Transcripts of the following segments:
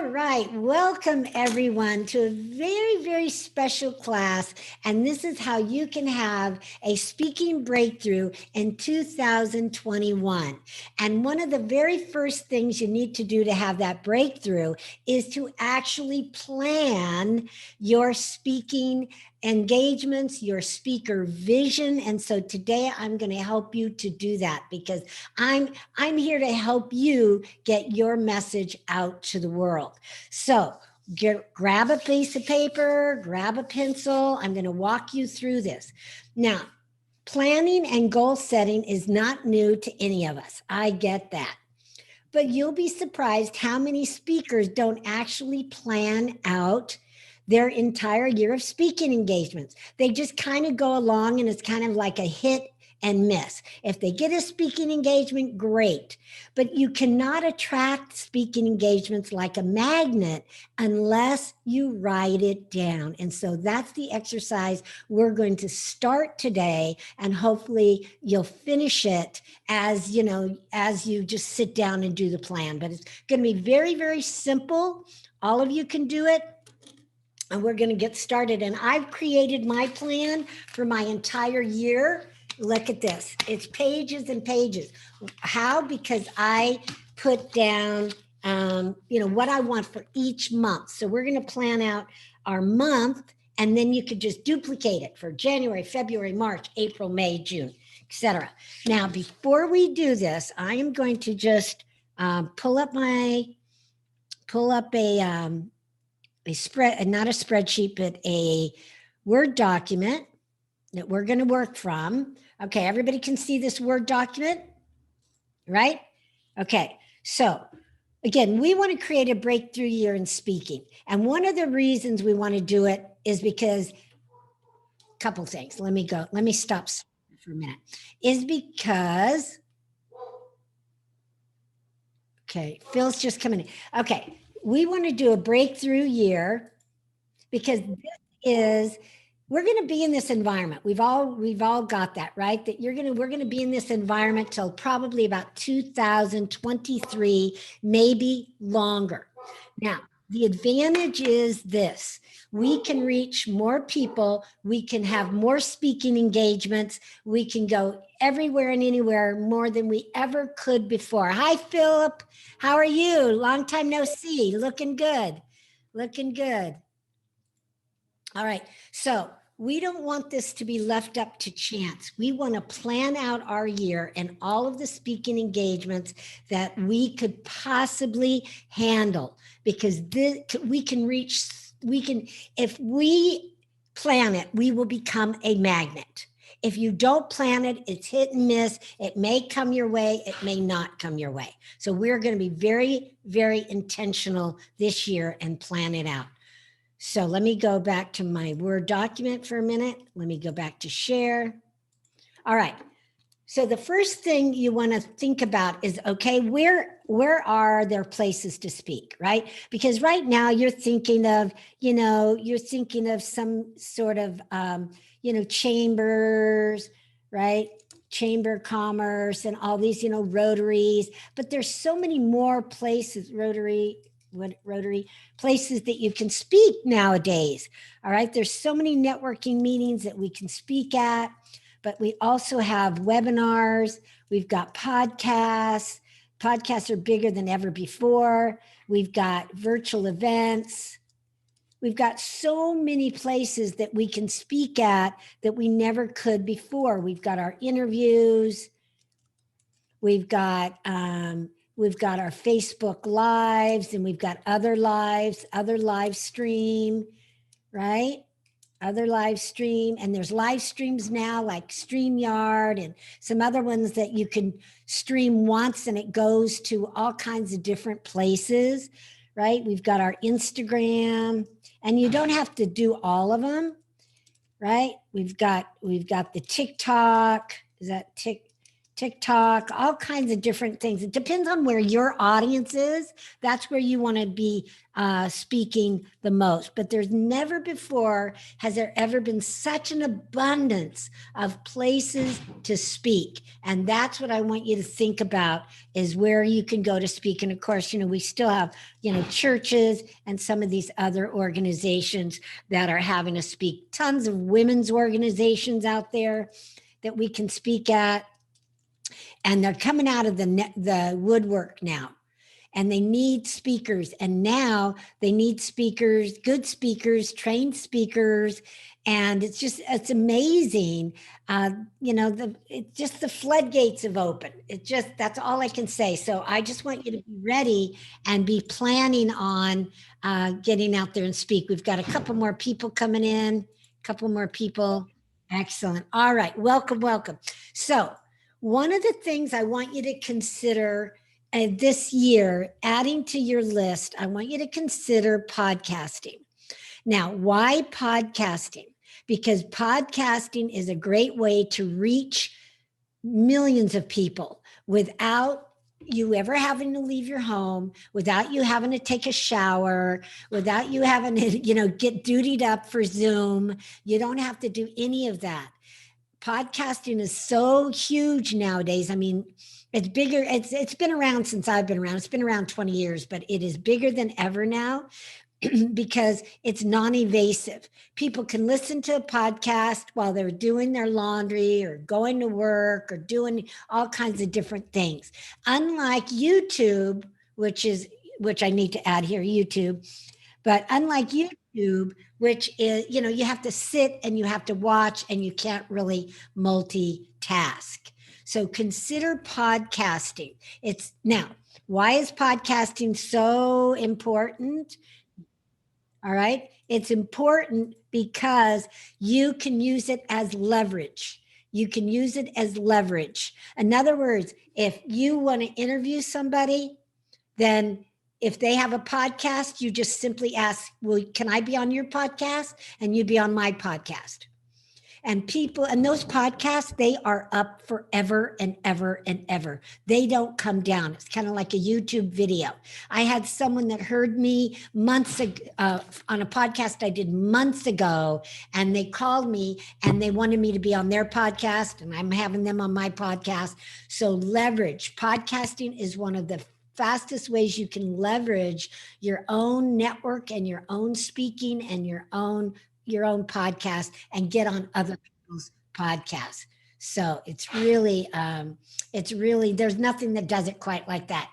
All right, welcome everyone to a very, very special class. And this is how you can have a speaking breakthrough in 2021. And one of the very first things you need to do to have that breakthrough is to actually plan your speaking engagements, your speaker vision. And so today I'm going to help you to do that because I'm here to help you get your message out to the world. So grab a piece of paper, grab a pencil. I'm going to walk you through this. Now, planning and goal setting is not new to any of us. I get that. But you'll be surprised how many speakers don't actually plan out their entire year of speaking engagements. They just kind of go along and it's kind of like a hit and miss. If they get a speaking engagement, great. But you cannot attract speaking engagements like a magnet unless you write it down. And so that's the exercise we're going to start today. And hopefully you'll finish it as you just sit down and do the plan. But it's going to be very, very simple. All of you can do it. And we're going to get started. And I've created my plan for my entire year. Look at this. It's pages and pages. How? Because I put down, what I want for each month. So we're going to plan out our month, and then you could just duplicate it for January, February, March, April, May, June, etc. Now, before we do this, I am going to just pull up a spread, not a spreadsheet, but a Word document that we're going to work from. Okay, everybody can see this Word document, right? Okay, so again, we want to create a breakthrough year in speaking. And one of the reasons we want to do it is because, a couple things, let me stop for a minute, is because, okay, Phil's just coming in. Okay, we want to do a breakthrough year because we're going to be in this environment. We've all got that, right? That we're going to be in this environment till probably about 2023, maybe longer. Now, the advantage is this. We can reach more people. We can have more speaking engagements. We can go everywhere and anywhere more than we ever could before. Hi, Philip. How are you? Long time no see. Looking good. Looking good. All right. So we don't want this to be left up to chance. We want to plan out our year and all of the speaking engagements that we could possibly handle, because if we plan it, we will become a magnet. If you don't plan it, it's hit and miss. It may come your way. It may not come your way. So we're going to be very, very intentional this year and plan it out. So let me go back to my Word document for a minute. Let me go back to share. All right. So the first thing you want to think about is, okay, where are there places to speak, right? Because right now you're thinking of some sort of, chambers, right? Chamber of Commerce and all these, Rotaries, but there's so many more places, Rotary places that you can speak nowadays. All right. There's so many networking meetings that we can speak at, but we also have webinars. We've got podcasts. Podcasts are bigger than ever before. We've got virtual events. We've got so many places that we can speak at that we never could before. We've got our interviews. We've got our Facebook lives, and we've got other live stream, right? Other live stream. And there's live streams now like StreamYard and some other ones that you can stream once and it goes to all kinds of different places, right? We've got our Instagram, and you don't have to do all of them, right? We've got the TikTok. Is that TikTok, all kinds of different things. It depends on where your audience is. That's where you want to be speaking the most. But there's never before has there ever been such an abundance of places to speak. And that's what I want you to think about is where you can go to speak. And of course, we still have, churches and some of these other organizations that are having to speak. Tons of women's organizations out there that we can speak at. And they're coming out of the woodwork now, and they need speakers. And now they need speakers, good speakers, trained speakers. And it's amazing. Just the floodgates have opened. That's all I can say. So I just want you to be ready and be planning on getting out there and speak. We've got a couple more people coming in, Excellent. All right. Welcome, welcome. So one of the things I want you to consider this year, adding to your list, I want you to consider podcasting. Now, why podcasting? Because podcasting is a great way to reach millions of people without you ever having to leave your home, without you having to take a shower, without you having to, get dutied up for Zoom. You don't have to do any of that. Podcasting is so huge nowadays. I mean, it's bigger. It's been around since I've been around. It's been around 20 years, but it is bigger than ever now because it's non-invasive. People can listen to a podcast while they're doing their laundry or going to work or doing all kinds of different things. Unlike YouTube, which I need to add here, YouTube, but unlike YouTube, which is, you have to sit and you have to watch and you can't really multitask. So consider podcasting. Why is podcasting so important? All right. It's important because you can use it as leverage. In other words, if you want to interview somebody, then if they have a podcast, you just simply ask, well, can I be on your podcast? And you'd be on my podcast. And those podcasts, they are up forever and ever and ever. They don't come down. It's kind of like a YouTube video. I had someone that heard me months ago on a podcast I did months ago, and they called me and they wanted me to be on their podcast, and I'm having them on my podcast. So leverage. Podcasting is one of the fastest ways you can leverage your own network and your own speaking and your own podcast and get on other people's podcasts. So it's really, there's nothing that does it quite like that.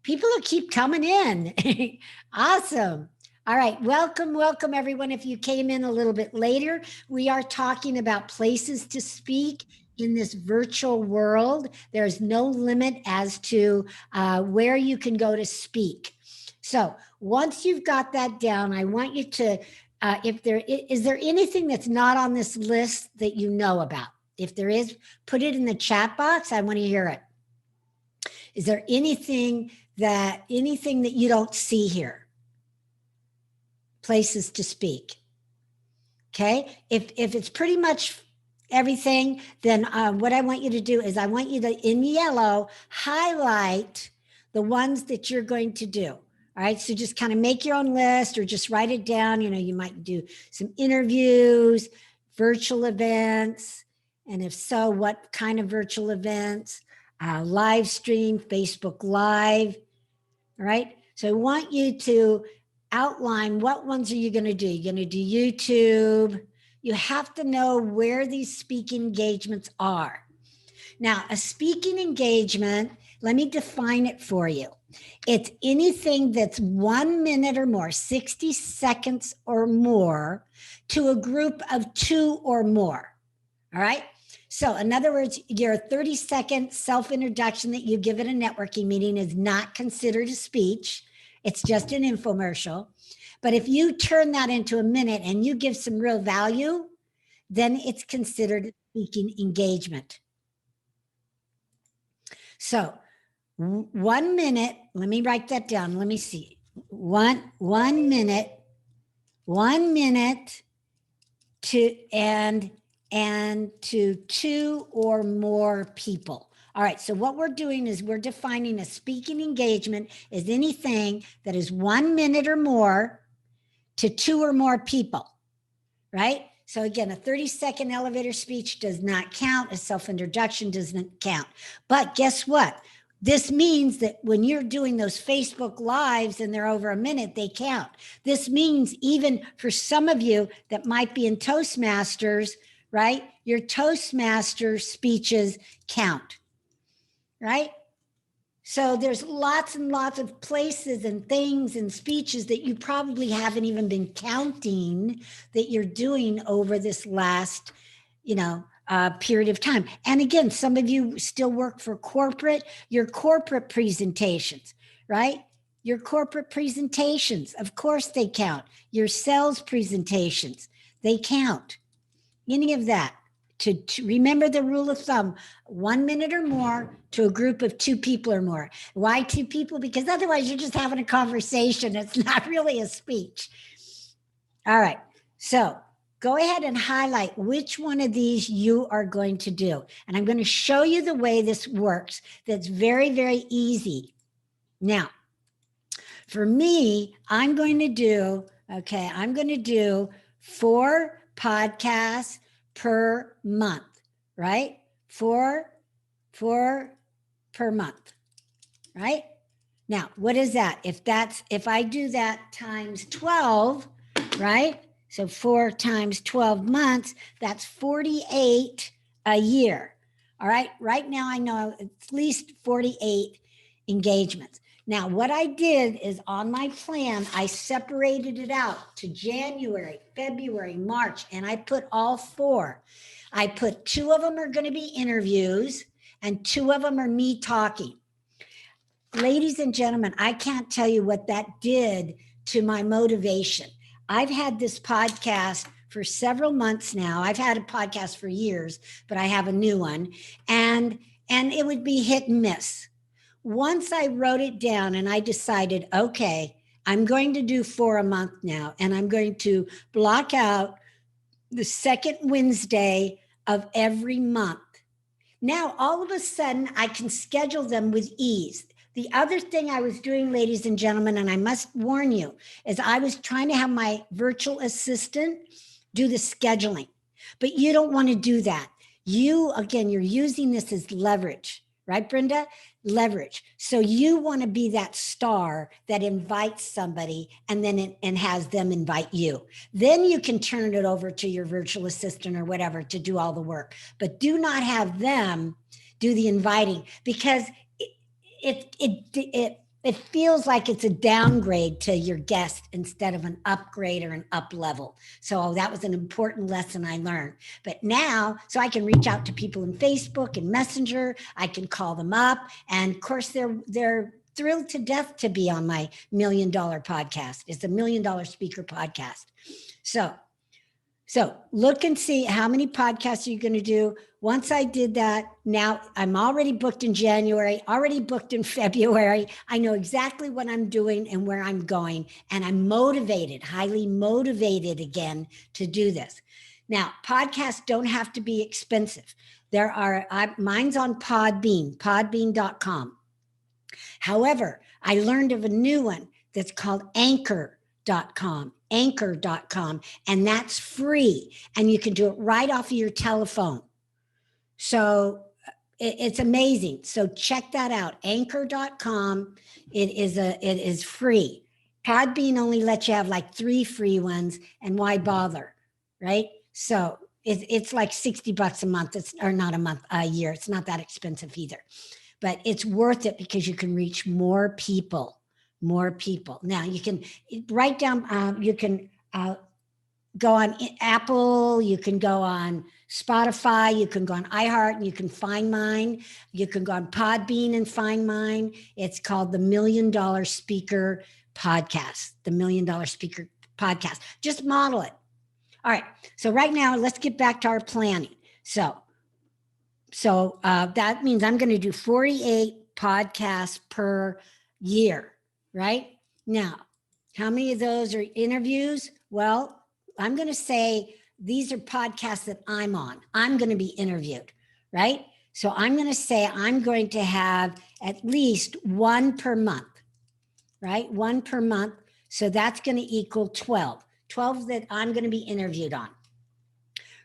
People will keep coming in. Awesome. All right. Welcome everyone. If you came in a little bit later, we are talking about places to speak in this virtual world. There's no limit as to where you can go to speak. So once you've got that down, I want you to, is there anything that's not on this list that you know about? If there is, put it in the chat box. I want to hear it. Is there anything that you don't see here? Places to speak. Okay. If it's pretty much everything, then what I want you to do is I want you to, in yellow, highlight the ones that you're going to do. All right. So just kind of make your own list or just write it down. You might do some interviews, virtual events. And if so, what kind of virtual events? Live stream, Facebook Live. All right. So I want you to outline what ones are you going to do. You're going to do YouTube. You have to know where these speaking engagements are. Now, a speaking engagement, let me define it for you. It's anything that's 1 minute or more, 60 seconds or more, to a group of 2 or more. All right. So in other words, your 30-second self-introduction that you give at a networking meeting is not considered a speech. It's just an infomercial. But if you turn that into a minute and you give some real value, then it's considered speaking engagement. So 1 minute, let me write that down. Let me see. One minute to, and and to 2 or more people. All right, so what we're doing is we're defining a speaking engagement as anything that is 1 minute or more to 2 or more people, right? So again, a 30-second elevator speech does not count. A self-introduction doesn't count. But guess what? This means that when you're doing those Facebook Lives and they're over a minute, they count. This means even for some of you that might be in Toastmasters, right? Your Toastmaster speeches count, right? So there's lots and lots of places and things and speeches that you probably haven't even been counting that you're doing over this last, period of time. And again, some of you still work for your corporate presentations, right? Your corporate presentations, of course they count. Your sales presentations, they count. Any of that. To remember the rule of thumb, 1 minute or more to a group of 2 people or more. Why 2 people? Because otherwise you're just having a conversation. It's not really a speech. All right. So go ahead and highlight which one of these you are going to do. And I'm going to show you the way this works. That's very, very easy. Now, for me, I'm going to do 4 podcasts per month, right? 4 per month, right? Now, what is that? If I do that times 12, right? So 4 times 12 months, that's 48 a year. All right. Right now, I know at least 48 engagements. Now, what I did is on my plan, I separated it out to January, February, March, and I put all 4. I put 2 of them are going to be interviews and 2 of them are me talking. Ladies and gentlemen, I can't tell you what that did to my motivation. I've had this podcast for several months now. I've had a podcast for years, but I have a new one, and it would be hit and miss. Once I wrote it down and I decided, okay, I'm going to do 4 a month now, and I'm going to block out the second Wednesday of every month. Now, all of a sudden, I can schedule them with ease. The other thing I was doing, ladies and gentlemen, and I must warn you, is I was trying to have my virtual assistant do the scheduling, but you don't want to do that. You're using this as leverage, right, Brenda? Leverage. So you want to be that star that invites somebody and then and has them invite you. Then you can turn it over to your virtual assistant or whatever to do all the work, but do not have them do the inviting, because it feels like it's a downgrade to your guest instead of an upgrade or an up level. So that was an important lesson I learned. But now, so I can reach out to people in Facebook and Messenger. I can call them up, and of course they're thrilled to death to be on my $1 million podcast. It's a $1 million speaker podcast. So look and see how many podcasts you're going to do. Once I did that, now I'm already booked in January, already booked in February. I know exactly what I'm doing and where I'm going. And I'm motivated, highly motivated again to do this. Now, podcasts don't have to be expensive. Mine's on podbean.com. However, I learned of a new one that's called anchor.com, and that's free. And you can do it right off of your telephone. So it's amazing. So check that out, anchor.com. It is free. Podbean only lets you have like 3 free ones, and why bother, right? So it's like $60 a month. A year. It's not that expensive either, but it's worth it because you can reach more people. Now you can write down, you can go on Apple, you can go on Spotify, you can go on iHeart, and you can find mine. You can go on Podbean and find mine. It's called the $1 Million Speaker Podcast, the $1 Million Speaker Podcast. Just model it. All right. So right now, let's get back to our planning. So that means I'm going to do 48 podcasts per year, right? Now, how many of those are interviews? Well, I'm going to say these are podcasts that I'm on. I'm going to be interviewed, right? So I'm going to say I'm going to have at least one per month, right? One per month. So that's going to equal 12. 12 that I'm going to be interviewed on,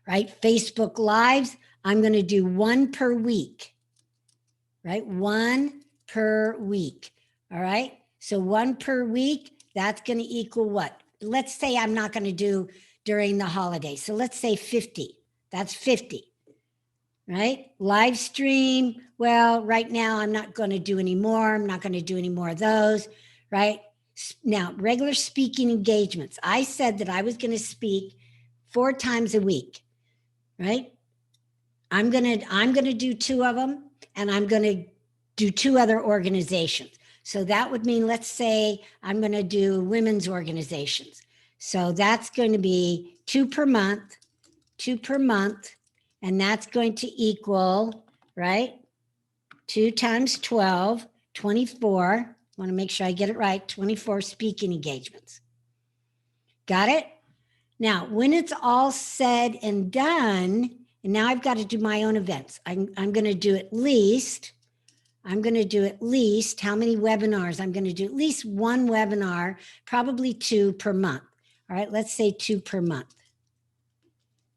right? Facebook Lives, I'm going to do one per week, right? One per week. All right. So one per week, that's going to equal what? Let's say I'm not going to do during the holidays. So let's say 50. That's 50, right? Live stream. Well, right now I'm not going to do any more. I'm not going to do any more of those, right? Now, regular speaking engagements. I said that I was going to speak 4 times a week, right? I'm going to do 2 of them, and I'm going to do 2 other organizations. So that would mean, let's say I'm going to do women's organizations. So that's going to be 2 per month, 2 per month, and that's going to equal, right? 2 times 12, 24. I want to make sure I get it right. 24 speaking engagements. Got it? Now, when it's all said and done, and now I've got to do my own events. I'm going to do at least, how many webinars? I'm going to do at least 1 webinar, probably 2 per month. All right, let's say 2 per month.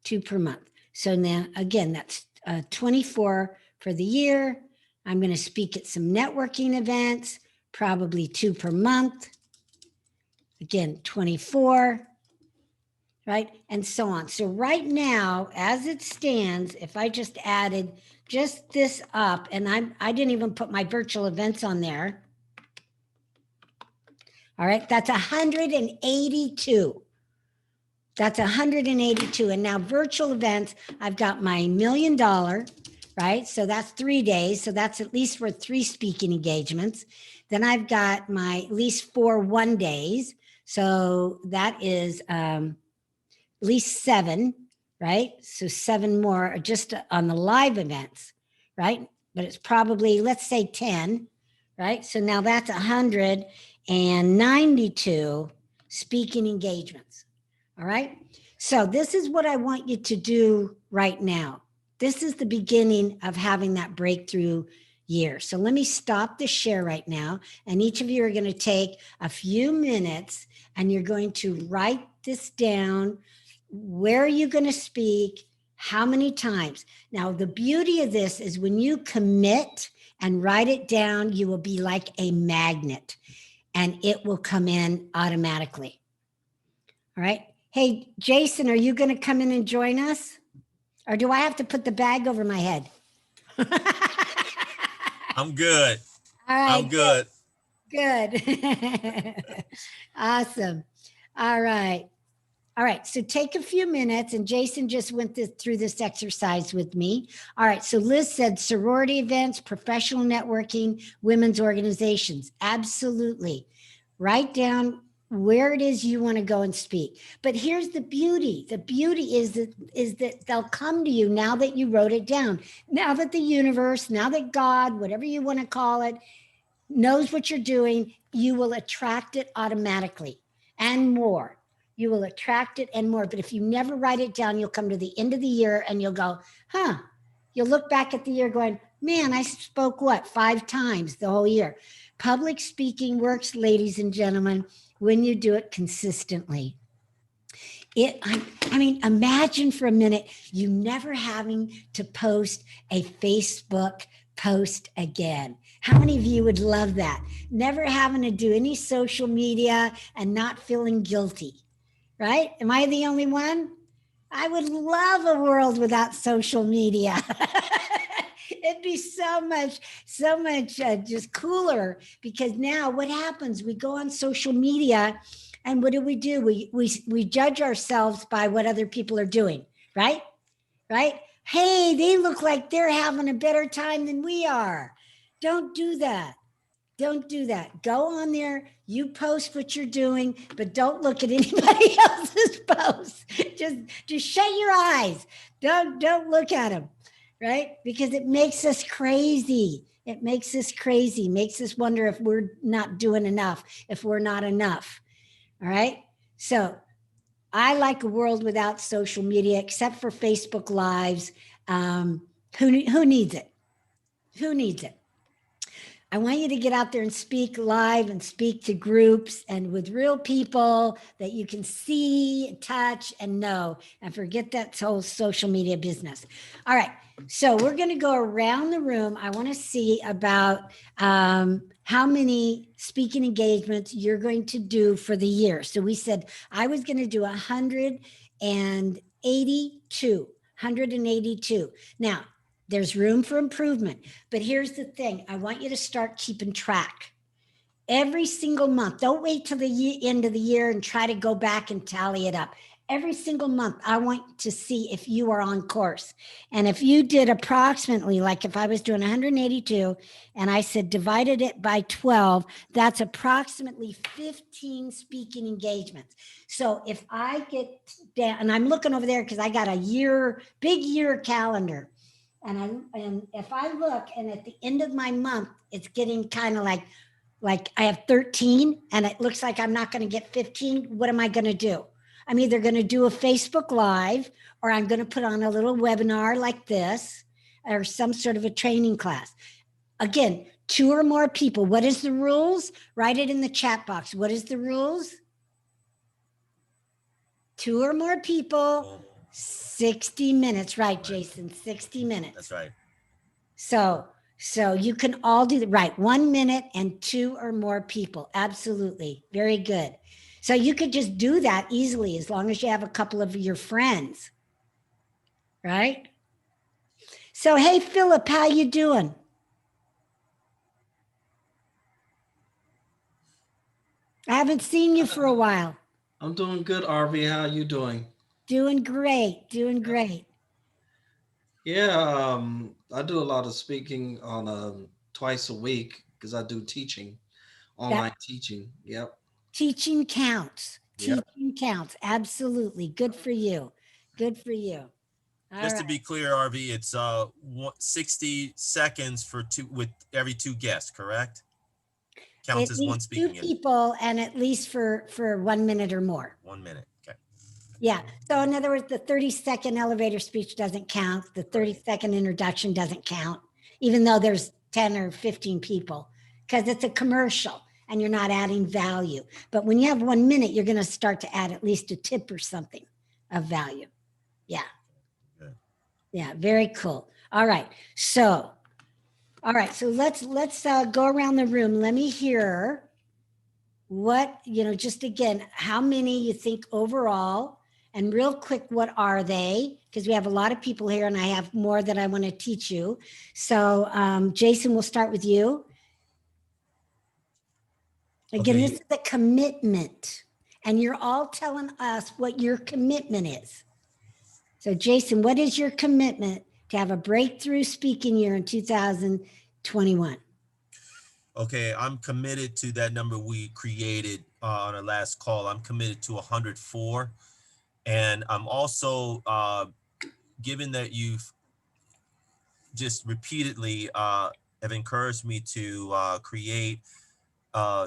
2 per month. So now, again, that's 24 for the year. I'm going to speak at some networking events, probably 2 per month. Again, 24, right? And so on. So right now, as it stands, if I just added just this up, and I didn't even put my virtual events on there. All right, that's 182. That's 182. And now virtual events, I've got my $1 million, right? So that's 3 days. So that's at least for 3 speaking engagements. Then I've got my at least 4 one-days. So that is at least 7, right? So 7 more just on the live events, right? But it's probably, let's say 10, right? So now that's 192 speaking engagements. All right. So this is what I want you to do right now. This is the beginning of having that breakthrough year. So let me stop the share right now. And each of you are going to take a few minutes and you're going to write this down. Where are you going to speak? How many times? Now, the beauty of this is when you commit and write it down, you will be like a magnet and it will come in automatically. All right. Hey, Jason, are you going to come in and join us? Or do I have to put the bag over my head? I'm good. All right. I'm good. Good. Awesome. All right. All right. So take a few minutes, and Jason just went through this exercise with me. All right. So Liz said sorority events, professional networking, women's organizations. Absolutely. Write down where it is you want to go and speak. But here's the beauty. The beauty is that they'll come to you now that you wrote it down. Now that the universe, now that God, whatever you want to call it, knows what you're doing, you will attract it automatically and more. You will attract it and more. But if you never write it down, you'll come to the end of the year and you'll go, you'll look back at the year going, man, I spoke 5 times the whole year. Public speaking works, ladies and gentlemen, when you do it consistently. I mean, imagine for a minute you never having to post a Facebook post again. How many of you would love that? Never having to do any social media and not feeling guilty, right? Am I the only one? I would love a world without social media. It'd be so much just cooler, because now what happens? We go on social media and what do? We judge ourselves by what other people are doing, right? Right? Hey, they look like they're having a better time than we are. Don't do that. Don't do that. Go on there. You post what you're doing, but don't look at anybody else's posts. Just shut your eyes. Don't look at them, right? Because it makes us crazy. It makes us crazy. Makes us wonder if we're not doing enough, if we're not enough. All right. So I like a world without social media, except for Facebook Lives. Who needs it? Who needs it? I want you to get out there and speak live and speak to groups and with real people that you can see, touch, and know, and forget that whole social media business. All right. So we're going to go around the room. I want to see about how many speaking engagements you're going to do for the year. So we said I was going to do 182. 182. Now, there's room for improvement. But here's the thing. I want you to start keeping track. Every single month. Don't wait till the end of the year and try to go back and tally it up. Every single month, I want to see if you are on course. And if you did approximately, like if I was doing 182 and I said divided it by 12, that's approximately 15 speaking engagements. So if I get down, and I'm looking over there because I got a big year calendar. And if I look and at the end of my month, it's getting kind of like I have 13 and it looks like I'm not going to get 15. What am I going to do? I'm either going to do a Facebook Live or I'm going to put on a little webinar like this or some sort of a training class. Again, 2 or more people. What is the rules? Write it in the chat box. What is the rules? 2 or more people, 60 minutes. Right, Jason, 60 minutes. That's right. So you can all do the right 1 minute and 2 or more people. Absolutely. Very good. So you could just do that easily as long as you have a couple of your friends. Right? So, hey, Philip, how you doing? I haven't seen you for a while. I'm doing good, Arvee. How are you doing? Doing great. Doing great. Yeah, I do a lot of speaking on twice a week because I do teaching, online teaching. Yep. Teaching counts. Yep. Teaching counts. Absolutely. Good for you. Good for you. Just to be clear, Arvee, it's 60 seconds with every 2 guests, correct? Counts as one speaking. 2 people and at least for 1 minute or more. 1 minute. Okay. Yeah. So in other words, the 30-second elevator speech doesn't count. The 30-second introduction doesn't count, even though there's 10 or 15 people, because it's a commercial and you're not adding value. But when you have 1 minute, you're going to start to add at least a tip or something of value. Yeah. Good. Yeah. Very cool. All right. So let's go around the room. Let me hear what, just again, how many you think overall, and real quick, what are they? Because we have a lot of people here and I have more that I want to teach you. So Jason, we'll start with you. Again, Okay. this is a commitment and you're all telling us what your commitment is. So Jason, what is your commitment to have a breakthrough speaking year in 2021? Okay, I'm committed to that number we created on our last call. I'm committed to 104. And I'm also, given that you've just repeatedly have encouraged me to create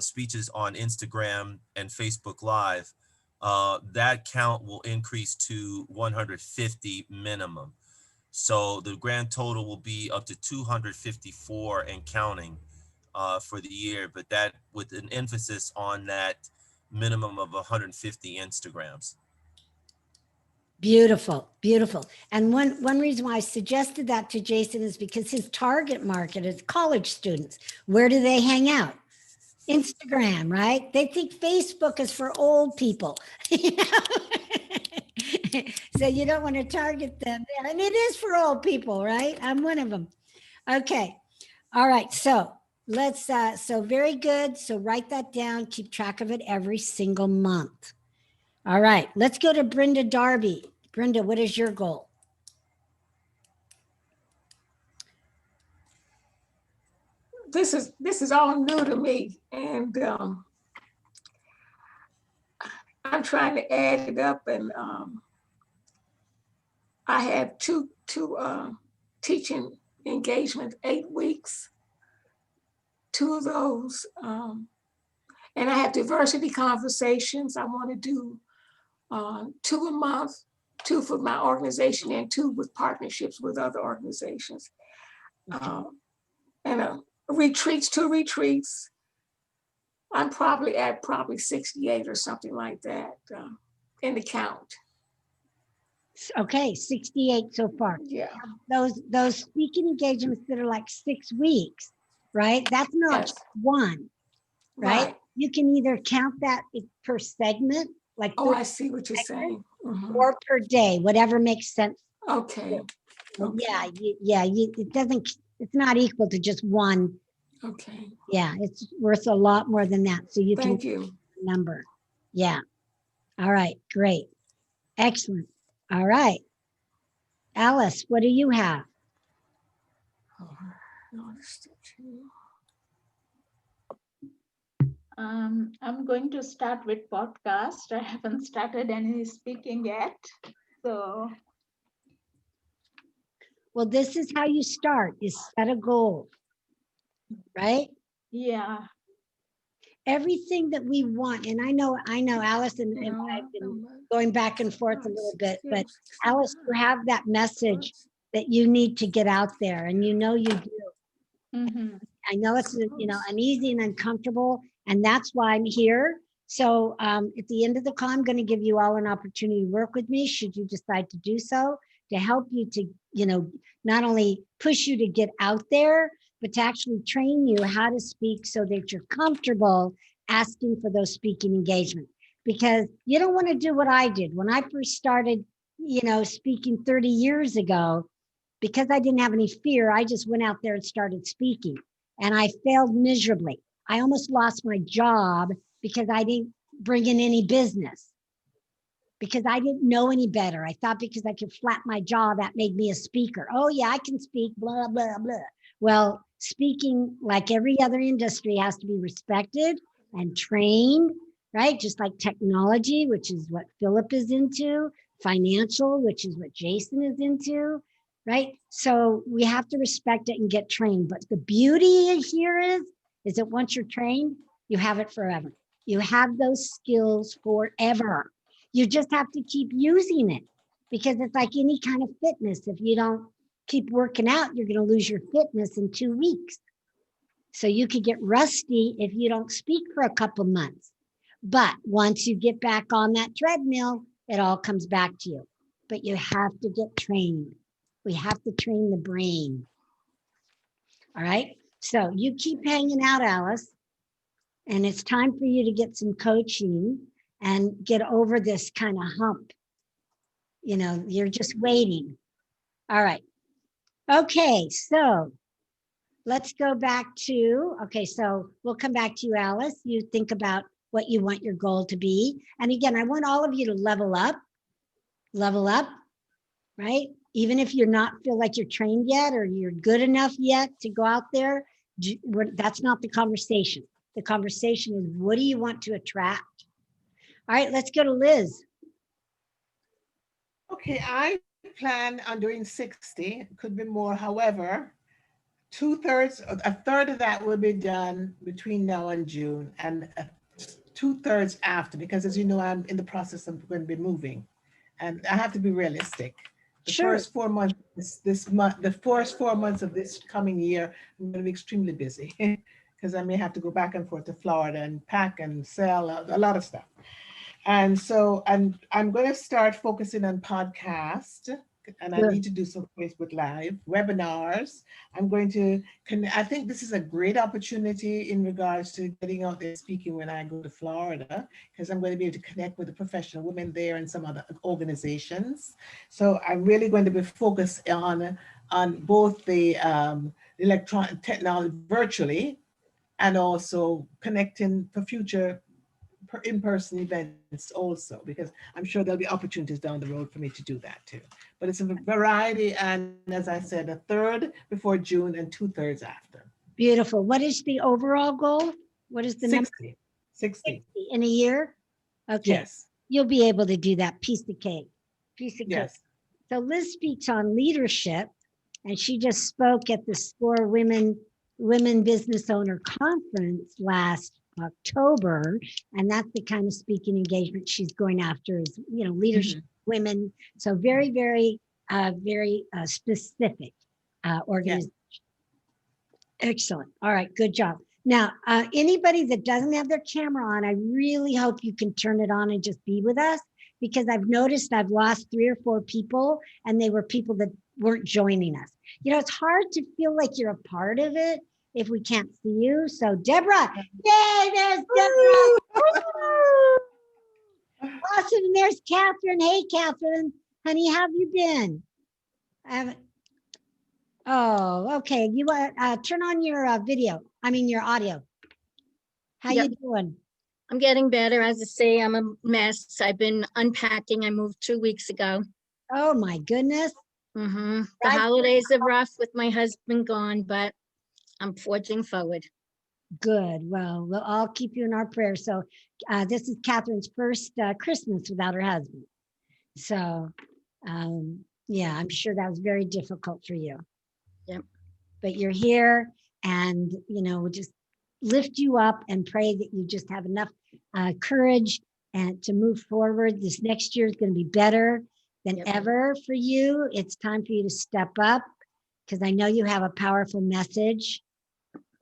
speeches on Instagram and Facebook Live, that count will increase to 150 minimum. So the grand total will be up to 254 and counting for the year, but that with an emphasis on that minimum of 150 Instagrams. Beautiful, beautiful. And one reason why I suggested that to Jason is because his target market is college students. Where do they hang out? Instagram, right? They think Facebook is for old people. So you don't want to target them there. And it is for old people, right? I'm one of them. Okay. All right. So so very good. So write that down. Keep track of it every single month. All right. Let's go to Brenda Darby. Brenda, what is your goal? This is all new to me, and I'm trying to add it up. And I have two teaching engagements, 8 weeks. 2 of those, and I have diversity conversations. I want to do 2 a month, 2 for my organization and 2 with partnerships with other organizations. And retreats, 2 retreats. I'm probably at 68 or something like that in the count. Okay, 68 so far. Yeah. Those speaking engagements that are like 6 weeks, right? That's not Yes. one, right? Right. You can either count that per segment, like Oh, I see what you're saying. or per day, whatever makes sense. Okay. Yeah, it doesn't, it's not equal to just one. Okay. Yeah, it's worth a lot more than that. So you can Thank you. number. Yeah. All right, great. Excellent. All right. Alice, what do you have? I'm going to start with podcast. I haven't started any speaking yet. So, Well, this is how you start, is set a goal, right? yeah. Everything that we want, and I know Alice and I've been going back and forth a little bit, but Alice, you have that message that you need to get out there, and you know you do. Mm-hmm. I know it's uneasy and uncomfortable, and that's why I'm here. So at the end of the call, I'm going to give you all an opportunity to work with me, should you decide to do so, to help you to, not only push you to get out there, but to actually train you how to speak so that you're comfortable asking for those speaking engagements. Because you don't want to do what I did when I first started, speaking 30 years ago. Because I didn't have any fear, I just went out there and started speaking. And I failed miserably. I almost lost my job because I didn't bring in any business. Because I didn't know any better. I thought because I could flap my jaw, that made me a speaker. Oh yeah, I can speak, blah, blah, blah. Well, speaking, like every other industry, has to be respected and trained, right? Just like technology, which is what Philip is into, financial, which is what Jason is into, right? So we have to respect it and get trained. But the beauty here is that once you're trained, you have it forever. You have those skills forever. You just have to keep using it, because it's like any kind of fitness. If you don't keep working out, you're going to lose your fitness in 2 weeks. So you could get rusty if you don't speak for a couple months. But once you get back on that treadmill, it all comes back to you. But you have to get trained. We have to train the brain. All right. So you keep hanging out, Alice. And it's time for you to get some coaching and get over this kind of hump. You're just waiting. All right. Okay. So let's go back to, so we'll come back to you, Alice. You think about what you want your goal to be. And again, I want all of you to level up, right? Even if you're not feel like you're trained yet or you're good enough yet to go out there, that's not the conversation. The conversation is, what do you want to attract? All right, let's go to Liz. Okay, I plan on doing 60, could be more. However, a third of that will be done between now and June, and 2/3 after, because as you know, I'm in the process of going to be moving, and I have to be realistic. The first 4 months, the first 4 months of this coming year, I'm going to be extremely busy because I may have to go back and forth to Florida and pack and sell a lot of stuff. And so I'm going to start focusing on podcast, and I need to do some Facebook Live webinars. I'm going to, I think this is a great opportunity in regards to getting out there speaking when I go to Florida, because I'm going to be able to connect with the professional women there and some other organizations. So I'm really going to be focused on both the electronic technology virtually, and also connecting for future in-person events also, because I'm sure there'll be opportunities down the road for me to do that too. But it's a variety, and as I said, 1/3 before June and 2/3 after. Beautiful. What is the overall goal? What is the 60. number? 60 in a year? Okay. Yes. You'll be able to do that. Piece of cake. Yes. So Liz speaks on leadership, and she just spoke at the SCORE Women Business Owner Conference last October, and that's the kind of speaking engagement she's going after is, leadership, women. So very, very, very specific organization. Excellent. All right, good job. Now, anybody that doesn't have their camera on, I really hope you can turn it on and just be with us, because I've noticed I've lost 3 or 4 people, and they were people that weren't joining us. It's hard to feel like you're a part of it if we can't see you. So Deborah, yay, there's Deborah. Awesome, and there's Catherine. Hey, Catherine, honey, how have you been? I haven't. Oh, okay. You turn on your your audio. How you doing? I'm getting better. As I say, I'm a mess. I've been unpacking. I moved 2 weeks ago. Oh my goodness. The holidays are rough with my husband gone, but I'm forging forward. Good. Well, we'll all keep you in our prayers. So this is Catherine's first Christmas without her husband. So yeah, I'm sure that was very difficult for you. Yep. But you're here, and we'll just lift you up and pray that you just have enough courage and to move forward. This next year is going to be better than ever for you. It's time for you to step up, because I know you have a powerful message.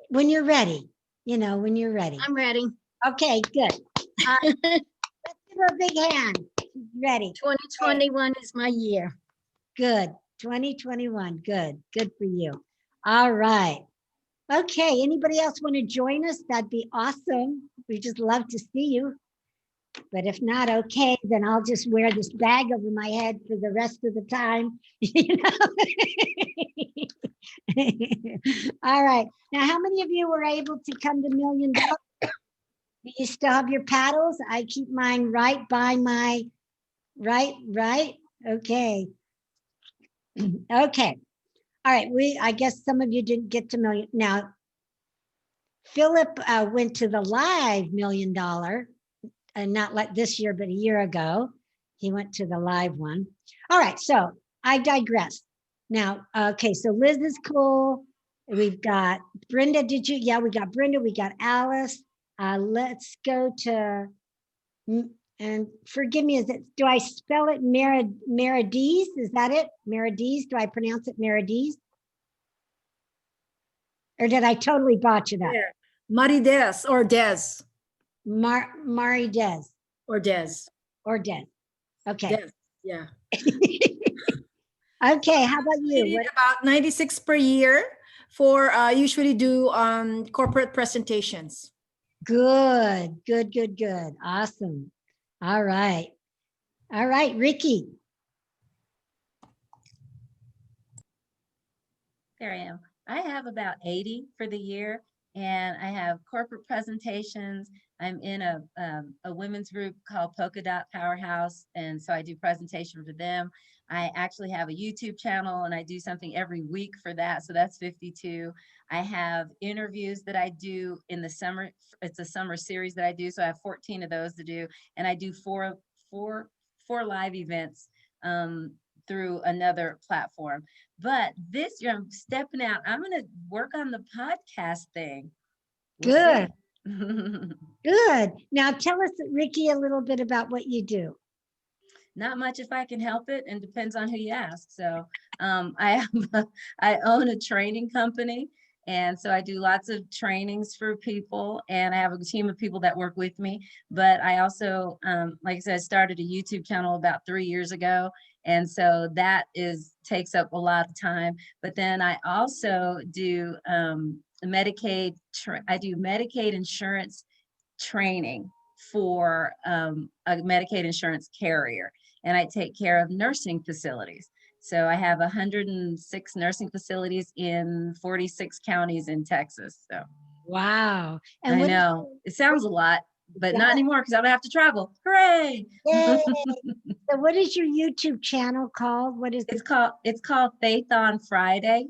When you're ready, when you're ready. I'm ready. Okay, good. Let's give her a big hand. She's ready. 2021 is my year. Good. 2021. Good. Good for you. All right. Okay. Anybody else want to join us? That'd be awesome. We just love to see you. But if not, okay, then I'll just wear this bag over my head for the rest of the time. All right. Now, how many of you were able to come to $1 Million? Do you still have your paddles? I keep mine right by my right. Okay. Okay. All right. I guess some of you didn't get to $1 million. Now, Philip went to the live $1 Million, and not like this year, but a year ago. He went to the live one. All right. So I digress. Now, okay. So Liz is cool. We've got Brenda. Did you? Yeah, we got Brenda. We got Alice. Let's go to, and forgive me, do I spell it Meradies? Is that it? Meradies? Do I pronounce it Meradies? Or did I totally botch it up? Yeah. Marides or Des. Marides. Or Des. Or Des. Okay. Des. Yeah. Okay, how about you? About 96 per year for usually do corporate presentations. Good. Awesome. All right, Ricky. There I am. I have about 80 for the year, and I have corporate presentations. I'm in a women's group called Polka Dot Powerhouse, and so I do presentation for them. I actually have a YouTube channel, and I do something every week for that, so that's 52. I have interviews that I do in the summer. It's a summer series that I do, so I have 14 of those to do, and I do four live events through another platform. But this year I'm stepping out. I'm going to work on the podcast thing. Good. Good. Now tell us, Ricky, a little bit about what you do. Not much if I can help it, and depends on who you ask. So I own a training company, and so I do lots of trainings for people, and I have a team of people that work with me. But I also, like I said, I started a YouTube channel about 3 years ago, and so that takes up a lot of time. But then I also do Medicaid. I do Medicaid insurance training for a Medicaid insurance carrier, and I take care of nursing facilities. So I have 106 nursing facilities in 46 counties in Texas. So wow. And I know it sounds a lot, but not anymore because I don't have to travel. Hooray! Yay. So what is your YouTube channel called? What is it's called? It's called Faith on Friday.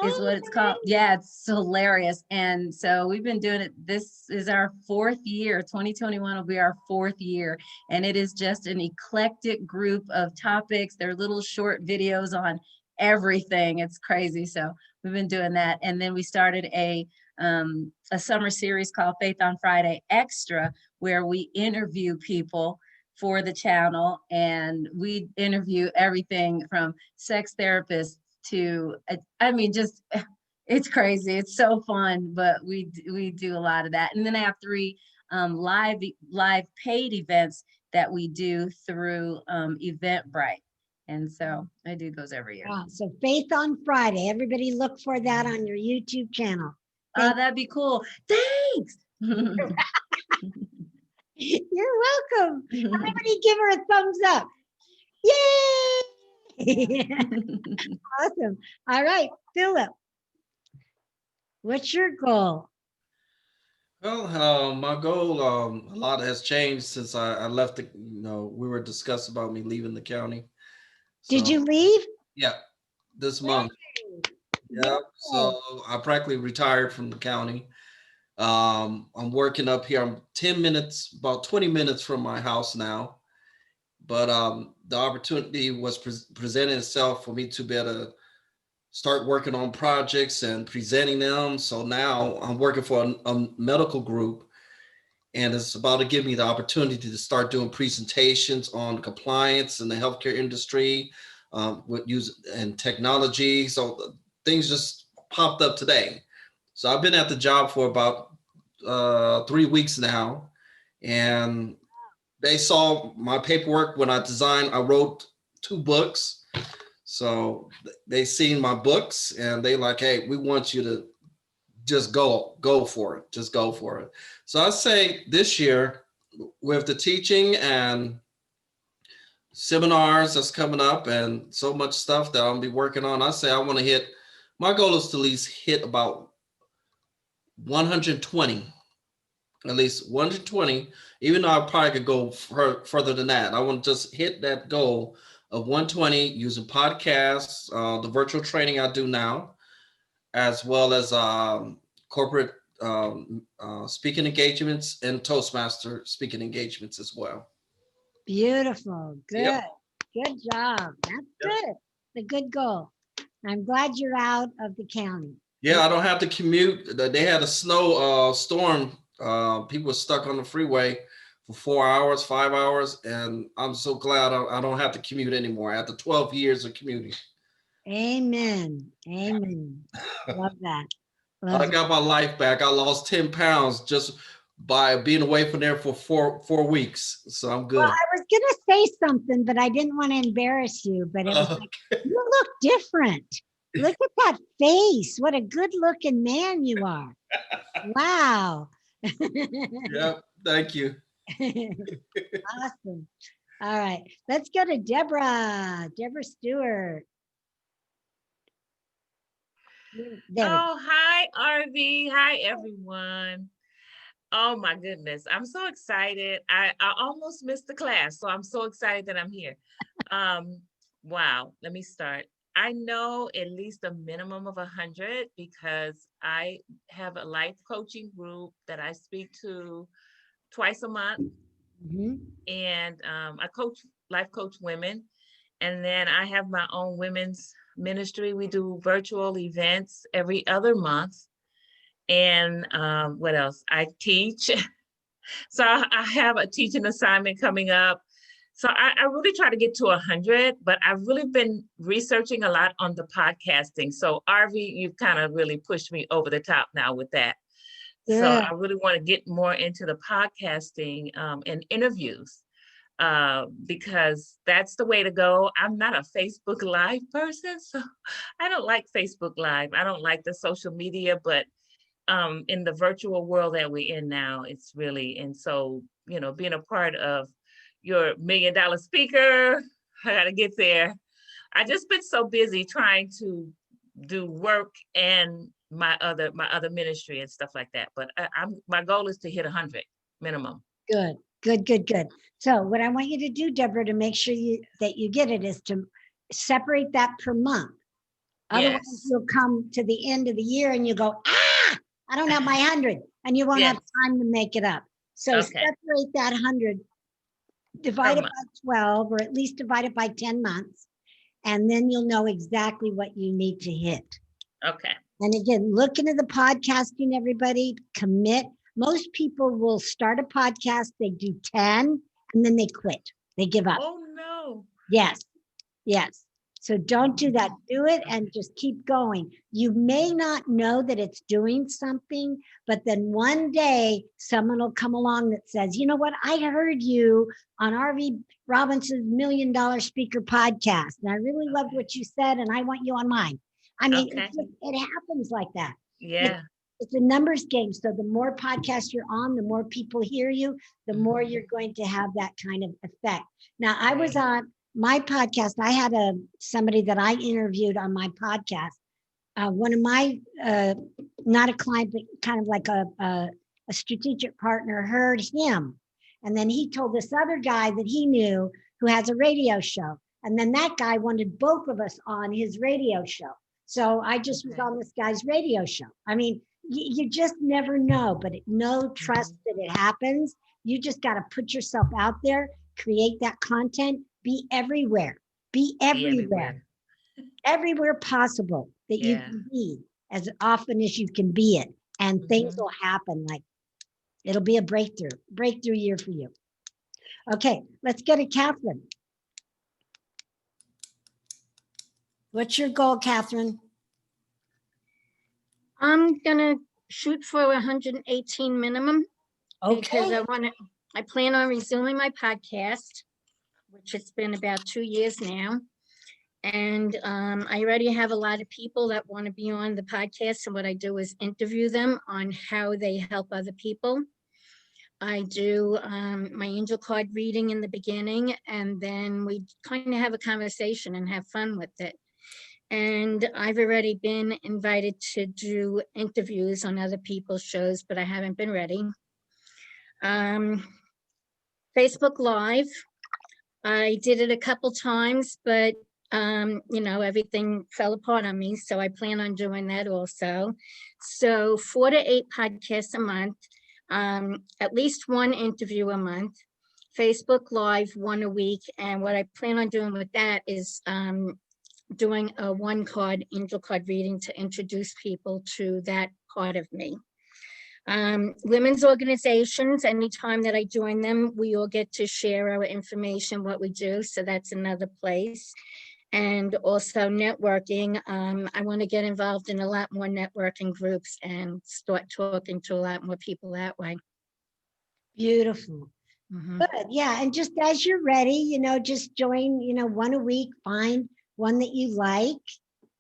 Is what it's called. Yeah, it's hilarious. And so we've been doing it. This is our 4th year. 2021 will be our 4th year. And it is just an eclectic group of topics. They're little short videos on everything. It's crazy. So we've been doing that. And then we started a a summer series called Faith on Friday Extra, where we interview people for the channel, and we interview everything from sex therapists to, I mean, just, it's crazy. It's so fun, but we do a lot of that. And then I have 3 live paid events that we do through Eventbrite. And so I do those every year. Wow. So Faith on Friday, everybody look for that on your YouTube channel. Oh, that'd be cool. Thanks. You're welcome. Everybody give her a thumbs up. Yay! Awesome. All right, Philip, what's your goal? Well, my goal, a lot has changed since I left the, we were discussing about me leaving the county. Did So, you leave? Yeah, this month. Yeah, so I practically retired from the county. I'm working up here. I'm 10 minutes, about 20 minutes from my house now. But the opportunity was presenting itself for me to be able to start working on projects and presenting them. So now I'm working for a medical group, and it's about to give me the opportunity to start doing presentations on compliance in the healthcare industry, with use and technology. So things just popped up today. So I've been at the job for about 3 weeks now, and they saw my paperwork when I wrote 2 books. So they seen my books and they like, hey, we want you to just go for it. Just go for it. So I say this year with the teaching and seminars that's coming up and so much stuff that I'll be working on, I say I want to hit, my goal is to at least hit about 120, at least 120, even though I probably could go further than that. I want to just hit that goal of 120 using podcasts, the virtual training I do now, as well as corporate speaking engagements and Toastmaster speaking engagements as well. Beautiful. Good. Yep. Good job. That's good. It's a good goal. I'm glad you're out of the county. Yeah, I don't have to commute. They had a snow storm. People were stuck on the freeway for 4 hours, 5 hours, and I'm so glad I don't have to commute anymore after 12 years of commuting. Amen. Amen. Love that. I got my life back. I lost 10 pounds just by being away from there for four weeks. So I'm good. Well, I was going to say something, but I didn't want to embarrass you, but it was like, you look different. Look at that face. What a good looking man you are. Wow. Yep. Thank you. Awesome. All right. Let's go to Deborah Stewart. There. Oh, hi, Arvee. Hi, everyone. Oh, my goodness. I'm so excited. I almost missed the class, so I'm so excited that I'm here. Wow. Let me start. I know at least a minimum of 100 because I have a life coaching group that I speak to twice a month. Mm-hmm. And I life coach women. And then I have my own women's ministry. We do virtual events every other month. And what else? I teach. So I have a teaching assignment coming up. So I really try to get to 100, but I've really been researching a lot on the podcasting. So Arvee, you've kind of really pushed me over the top now with that. Yeah. So I really want to get more into the podcasting and interviews because that's the way to go. I'm not a Facebook Live person, so I don't like Facebook Live. I don't like the social media, but in the virtual world that we're in now, it's really, and so, being a part of your $1 million speaker, I got to get there. I just been so busy trying to do work and my other ministry and stuff like that. But my goal is to hit 100 minimum. Good. So what I want you to do, Deborah, to make sure that you get it is to separate that per month. Otherwise, Yes. you'll come to the end of the year and you go, I don't have my 100, and you won't have time to make it up. So separate that 100, divide it by 12, or at least divide it by 10 months, and then you'll know exactly what you need to hit. Okay. And again, look into the podcasting, everybody, commit. Most people will start a podcast, they do 10, and then they quit. They give up. Oh, no. Yes, yes. So don't do that. Do it and just keep going. You may not know that it's doing something, but then one day someone will come along that says, you know what? I heard you on Arvee Robinson's $1 Million Speaker podcast, and I really loved what you said, and I want you on mine. I mean, Okay. it happens like that. Yeah. It's a numbers game. So the more podcasts you're on, the more people hear you, the more you're going to have that kind of effect. Now, I was on my podcast. I had somebody that I interviewed on my podcast. One of my, not a client, but kind of like a strategic partner heard him. And then he told this other guy that he knew who has a radio show. And then that guy wanted both of us on his radio show. So I just was on this guy's radio show. I mean, you just never know, but trust that it happens. You just got to put yourself out there, create that content, be everywhere, everywhere possible that you can be as often as you can be it. And things will happen. Like it'll be a breakthrough year for you. Okay, let's go to Catherine. What's your goal, Catherine? I'm gonna shoot for 118 minimum. Because I plan on resuming my podcast, which it's been about 2 years now. And I already have a lot of people that want to be on the podcast. And what I do is interview them on how they help other people. I do my angel card reading in the beginning, and then we kind of have a conversation and have fun with it. And I've already been invited to do interviews on other people's shows, but I haven't been ready. Facebook Live, I did it a couple times, but everything fell apart on me. So I plan on doing that also. So 4 to 8 podcasts a month, at least 1 interview a month, Facebook Live 1 a week. And what I plan on doing with that is doing a 1-card angel card reading to introduce people to that part of me. Women's organizations, anytime that I join them, we all get to share our information, what we do. So that's another place. And also networking. I want to get involved in a lot more networking groups and start talking to a lot more people that way. Beautiful. Good. Yeah. And just as you're ready, just join, 1 a week, find one that you like,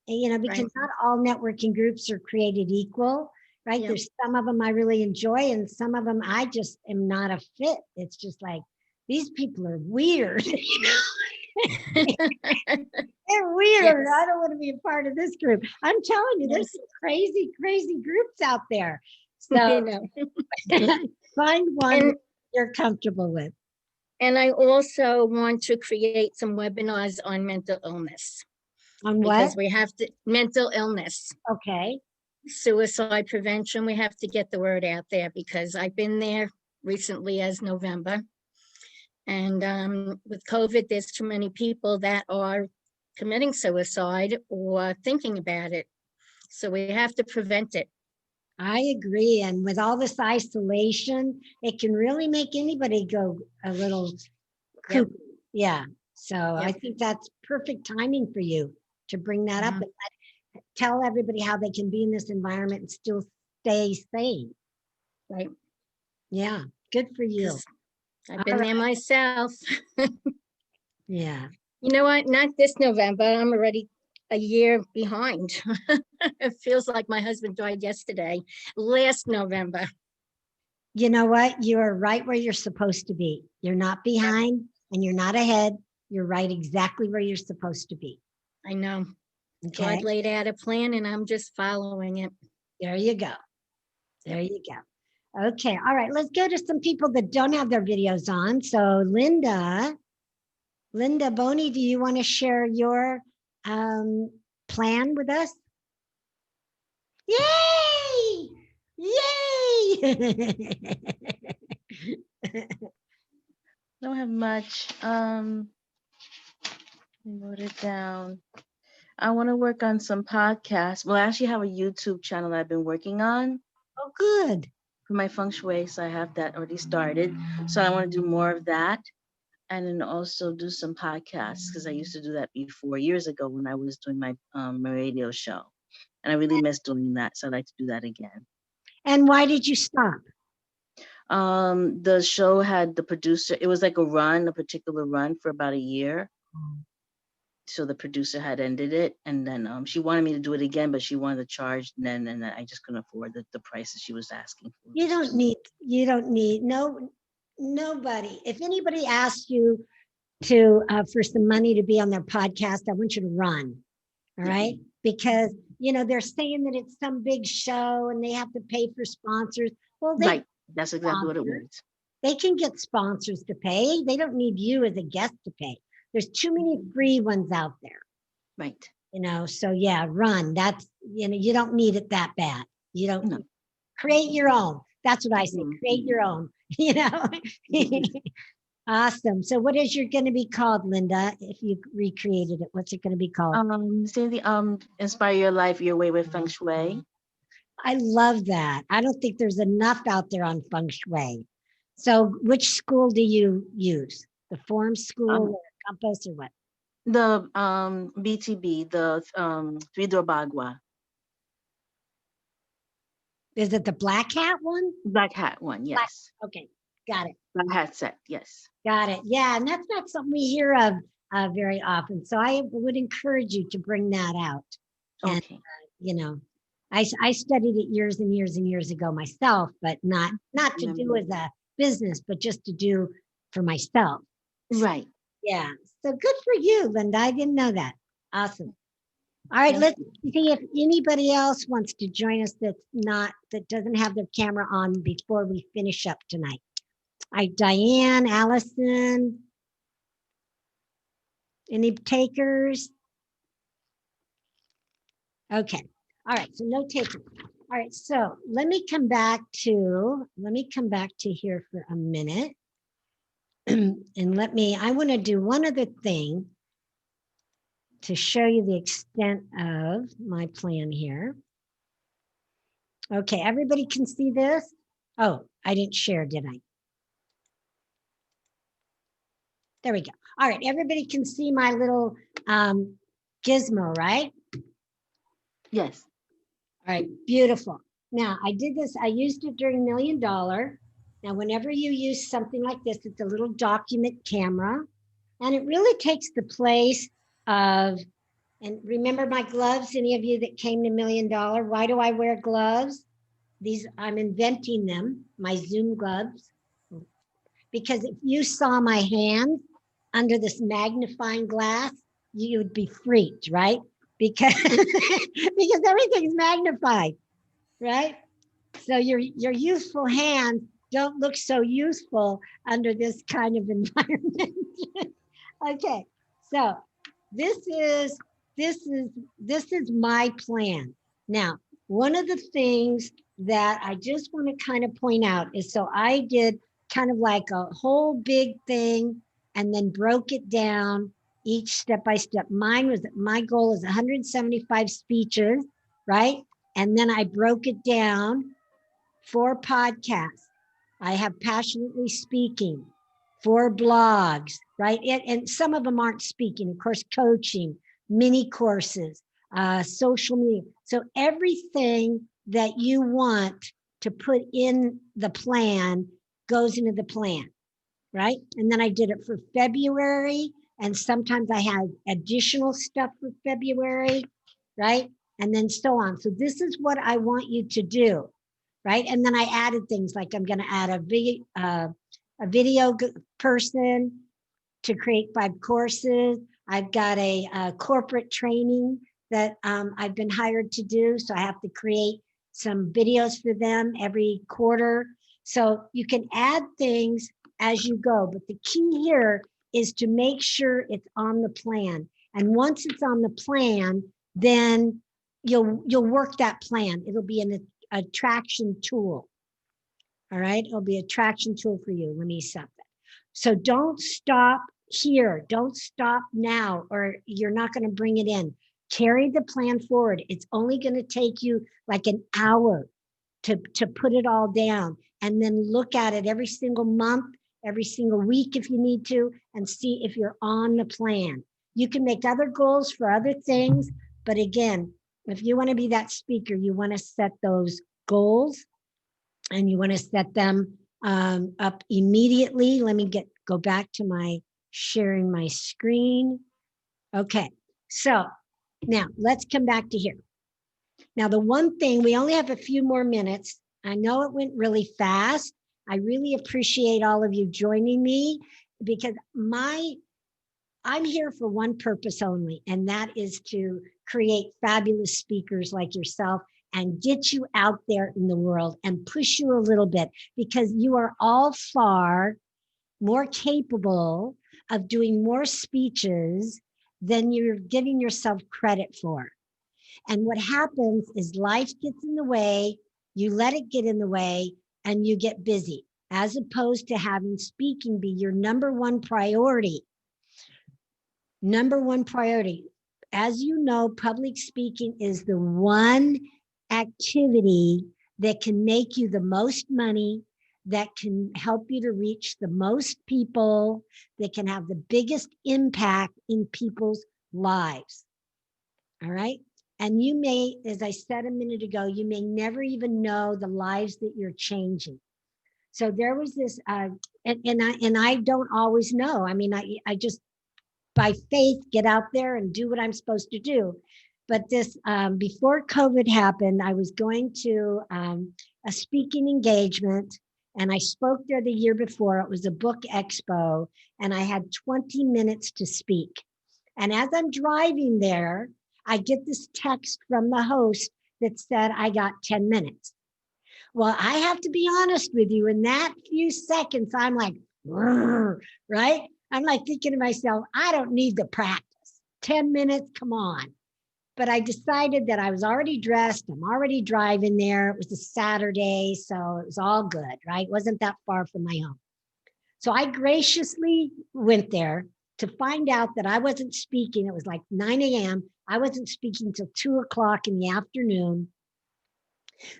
because not all networking groups are created equal. Right. Yeah. There's some of them I really enjoy, and some of them I just am not a fit. It's just like, these people are weird. They're weird. Yes. I don't want to be a part of this group. I'm telling you, there's some crazy, crazy groups out there. So find one you're comfortable with. And I also want to create some webinars on mental illness. On what? Because we have to, mental illness. Okay. Suicide prevention, we have to get the word out there, because I've been there recently as November. And with COVID, there's too many people that are committing suicide or thinking about it. So we have to prevent it. I agree. And with all this isolation, it can really make anybody go a little cuckoo. Yeah. So I think that's perfect timing for you to bring that up and tell everybody how they can be in this environment and still stay sane. Right. Yeah. Good for you. I've been there myself. Yeah. You know what? Not this November. I'm already a year behind. It feels like my husband died yesterday, last November. You know what? You are right where you're supposed to be. You're not behind and you're not ahead. You're right exactly where you're supposed to be. I know. Okay. God laid out a plan and I'm just following it. There you go. There you go. Okay. All right. Let's go to some people that don't have their videos on. So Linda Boney, do you want to share your plan with us? Yay! Yay! Don't have much. Let me wrote it down. I want to work on some podcasts. Well, I actually have a YouTube channel I've been working on Oh, good. for my feng shui. So I have that already started. So I want to do more of that. And then also do some podcasts because I used to do that before years ago when I was doing my radio show. And I really miss doing that. So I'd like to do that again. And why did you stop? The show had the producer, it was like a particular run for about a year. So the producer had ended it, and then she wanted me to do it again, but she wanted to charge, and then I just couldn't afford the prices she was asking for. You don't need nobody. If anybody asks you for some money to be on their podcast, I want you to run. All right. Because, they're saying that it's some big show and they have to pay for sponsors. Well, Right. That's exactly what it was. They can get sponsors to pay. They don't need you as a guest to pay. There's too many free ones out there. Right. So yeah, run. That's, you don't need it that bad. You don't No. Create your own. That's what I say. Create your own, Awesome. So what is your going to be called, Linda? If you recreated it, what's it going to be called? Say the Inspire Your Life Your Way with Feng Shui. I love that. I don't think there's enough out there on feng shui. So which school do you use? The Form School or Compass or what? The BTB, the Three-Door Bagua. Is it the black hat one? Black hat one, yes. Okay, got it. Black hat set, yes. Got it. Yeah, and that's not something we hear of very often. So I would encourage you to bring that out. And, Okay. I studied it years and years and years ago myself, but not to do as a business, but just to do for myself. Right. Yeah. So good for you, Linda. I didn't know that. Awesome. All right, let's see if anybody else wants to join us that doesn't have their camera on before we finish up tonight. Diane, Allison, any takers? Okay. All right, so no takers. All right, so let me come back to here for a minute. And I want to do one other thing to show you the extent of my plan here. Okay, everybody can see this? Oh, I didn't share, did I? There we go. All right, everybody can see my little gizmo, right? Yes. All right, beautiful. Now, I used it during $1 Million. Now, whenever you use something like this, it's a little document camera, and it really takes the place of, and remember my gloves, any of you that came to $1 Million, why do I wear gloves? I'm inventing them, my Zoom gloves, because if you saw my hand under this magnifying glass, you would be freaked, right? Because everything's magnified, right? So your youthful hands don't look so useful under this kind of environment. Okay, so this is my plan. Now, one of the things that I just want to kind of point out is, so I did kind of like a whole big thing and then broke it down each step by step. My goal is 175 speeches, right? And then I broke it down 4 podcasts. I have Passionately Speaking, 4 blogs, right? And some of them aren't speaking, of course, coaching, mini courses, social media. So everything that you want to put in the plan goes into the plan, right? And then I did it for February, and sometimes I had additional stuff for February, right? And then so on. So this is what I want you to do, right? And then I added things like I'm going to add a video person to create 5 courses. I've got a corporate training that I've been hired to do. So I have to create some videos for them every quarter. So you can add things as you go, but the key here is to make sure it's on the plan. And once it's on the plan, then you'll work that plan. It'll be an attraction tool. All right, it'll be a traction tool for you. Let me set that. So don't stop here. Don't stop now, or you're not going to bring it in. Carry the plan forward. It's only going to take you like an hour to put it all down, and then look at it every single month, every single week if you need to, and see if you're on the plan. You can make other goals for other things, but again, if you want to be that speaker, you want to set those goals and you want to set them up immediately. Let me go back to my sharing my screen. Okay, so now let's come back to here. Now, the one thing, we only have a few more minutes. I know it went really fast. I really appreciate all of you joining me, because I'm here for one purpose only, and that is to create fabulous speakers like yourself and get you out there in the world and push you a little bit, because you are all far more capable of doing more speeches than you're giving yourself credit for. And what happens is life gets in the way, you let it get in the way, and you get busy, as opposed to having speaking be your number one priority. Number one priority. As you know, public speaking is the one activity that can make you the most money, that can help you to reach the most people, that can have the biggest impact in people's lives. All right. And you may, as I said a minute ago, you may never even know the lives that you're changing. So there was this, and I don't always know. I mean, I just by faith get out there and do what I'm supposed to do. But this, before COVID happened, I was going to a speaking engagement, and I spoke there the year before. It was a book expo, and I had 20 minutes to speak. And as I'm driving there, I get this text from the host that said I got 10 minutes. Well, I have to be honest with you, in that few seconds, I'm like, right? I'm like thinking to myself, I don't need the practice. 10 minutes, come on. But I decided that I was already dressed. I'm already driving there. It was a Saturday, so it was all good, right? It wasn't that far from my home. So I graciously went there to find out that I wasn't speaking. It was like 9 a.m. I wasn't speaking till 2 o'clock in the afternoon.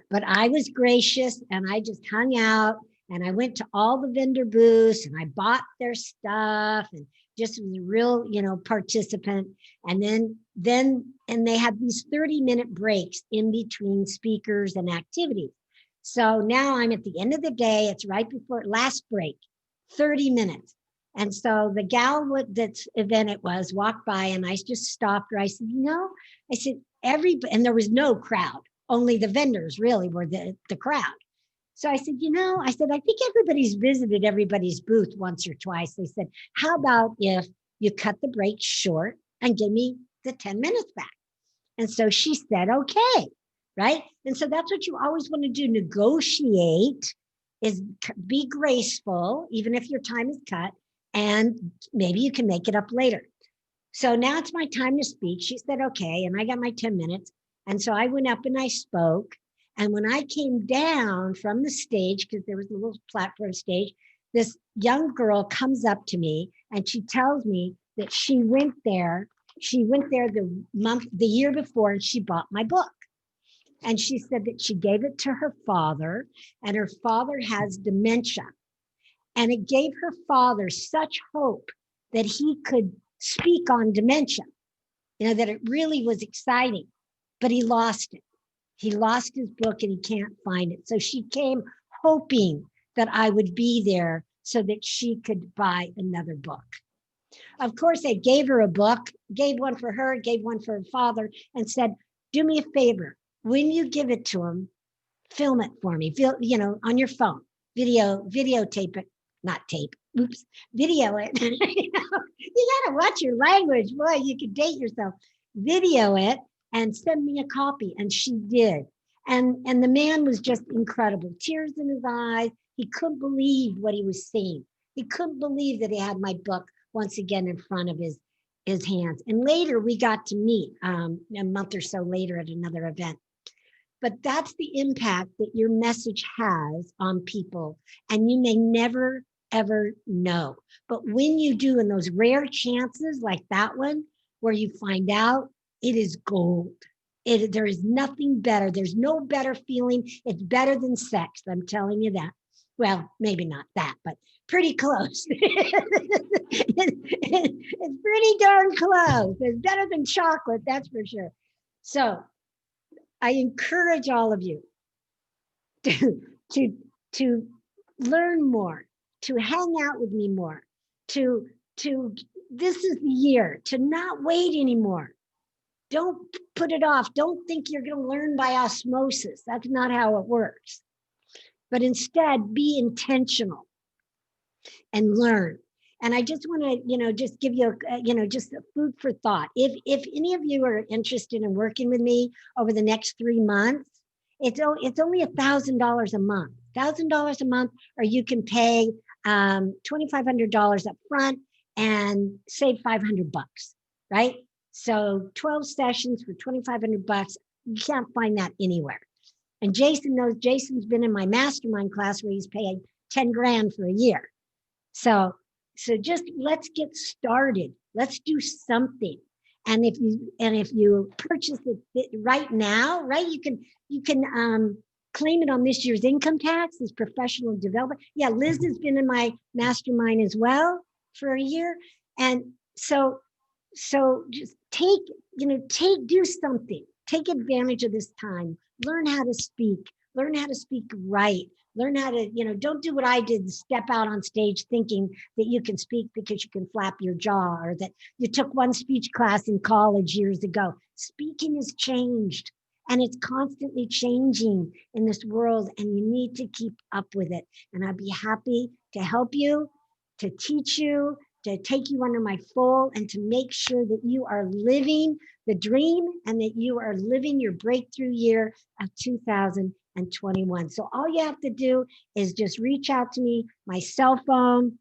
But I was gracious, and I just hung out, and I went to all the vendor booths, and I bought their stuff, and just was a real, participant. And then they had these 30-minute breaks in between speakers and activities. So now I'm at the end of the day. It's right before last break, 30 minutes. And so the gal that event it was walked by, and I just stopped her. I said, everybody, and there was no crowd. Only the vendors really were the crowd. So I said, I think everybody's visited everybody's booth once or twice. They said, how about if you cut the break short and give me the 10 minutes back? And so she said, okay, right? And so that's what you always want to do. Negotiate, is be graceful, even if your time is cut, and maybe you can make it up later. So now it's my time to speak. She said, okay, and I got my 10 minutes. And so I went up and I spoke. And when I came down from the stage, because there was a little platform stage, this young girl comes up to me and she tells me that she went there the year before, and she bought my book. And she said that she gave it to her father, and her father has dementia. And it gave her father such hope that he could speak on dementia, that it really was exciting. But he lost it. He lost his book and he can't find it. So she came hoping that I would be there so that she could buy another book. Of course, I gave her a book, gave one for her, gave one for her father, and said, do me a favor. When you give it to him, film it for me, on your phone, videotape it, not tape, video it. You got to watch your language. Boy, you could date yourself. Video it and send me a copy. And she did. And the man was just incredible. Tears in his eyes. He couldn't believe what he was seeing. He couldn't believe that he had my book once again in front of his hands. And later we got to meet a month or so later at another event. But that's the impact that your message has on people. And you may never, ever know. But when you do, in those rare chances like that one, where you find out It is gold. There is nothing better. There's no better feeling. It's better than sex. I'm telling you that. Well, maybe not that, but pretty close. It's pretty darn close. It's better than chocolate, that's for sure. So I encourage all of you to learn more, to hang out with me more, to this is the year to not wait anymore. Don't put it off. Don't think you're going to learn by osmosis. That's not how it works. But instead, be intentional and learn. And I just want to, just give you, just a food for thought. If any of you are interested in working with me over the next 3 months, it's only $1,000 a month. $1,000 a month, or you can pay $2,500 up front and save $500, right? So 12 sessions for $2,500. You can't find that anywhere. And Jason knows. Jason's been in my mastermind class where he's paying 10 grand for a year. So just let's get started. Let's do something. And if you purchase it right now, right, you can claim it on this year's income tax, this professional development. Yeah, Liz has been in my mastermind as well for a year. And so just do something. Take advantage of this time. Learn how to speak. Learn how to speak right. Learn how to, don't do what I did, step out on stage thinking that you can speak because you can flap your jaw, or that you took one speech class in college years ago. Speaking has changed, and it's constantly changing in this world, and you need to keep up with it. And I'd be happy to help you, to teach you, to take you under my fold, and to make sure that you are living the dream and that you are living your breakthrough year of 2021. So all you have to do is just reach out to me, my cell phone.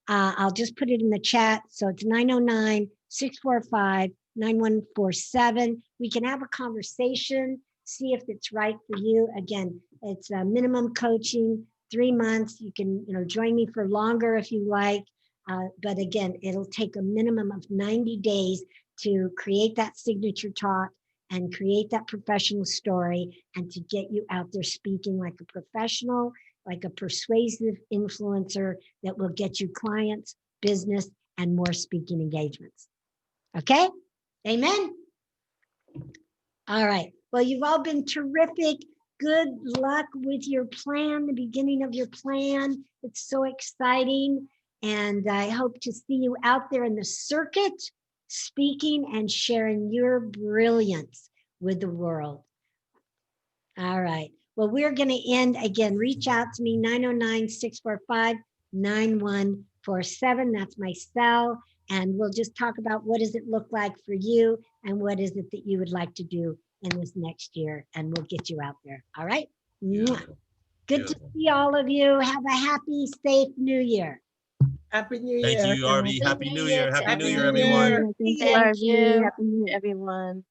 I'll just put it in the chat. So it's 909-645-9147. We can have a conversation, see if it's right for you. Again, it's a minimum coaching, 3 months. You can join me for longer if you like. But again, it'll take a minimum of 90 days to create that signature talk and create that professional story, and to get you out there speaking like a professional, like a persuasive influencer that will get you clients, business, and more speaking engagements. Okay? Amen? All right. Well, you've all been terrific. Good luck with your plan, the beginning of your plan. It's so exciting. And I hope to see you out there in the circuit, speaking and sharing your brilliance with the world. All right. Well, we're going to end again. Reach out to me, 909-645-9147. That's my cell. And we'll just talk about what does it look like for you, and what is it that you would like to do in this next year. And we'll get you out there. All right. Beautiful. Good to see all of you. Have a happy, safe New Year. Happy New Year. Thank you, Arvee. Happy New Year. Happy New Year, New everyone. Year. Thank you, Thank Arvee. you. Happy New Year, everyone.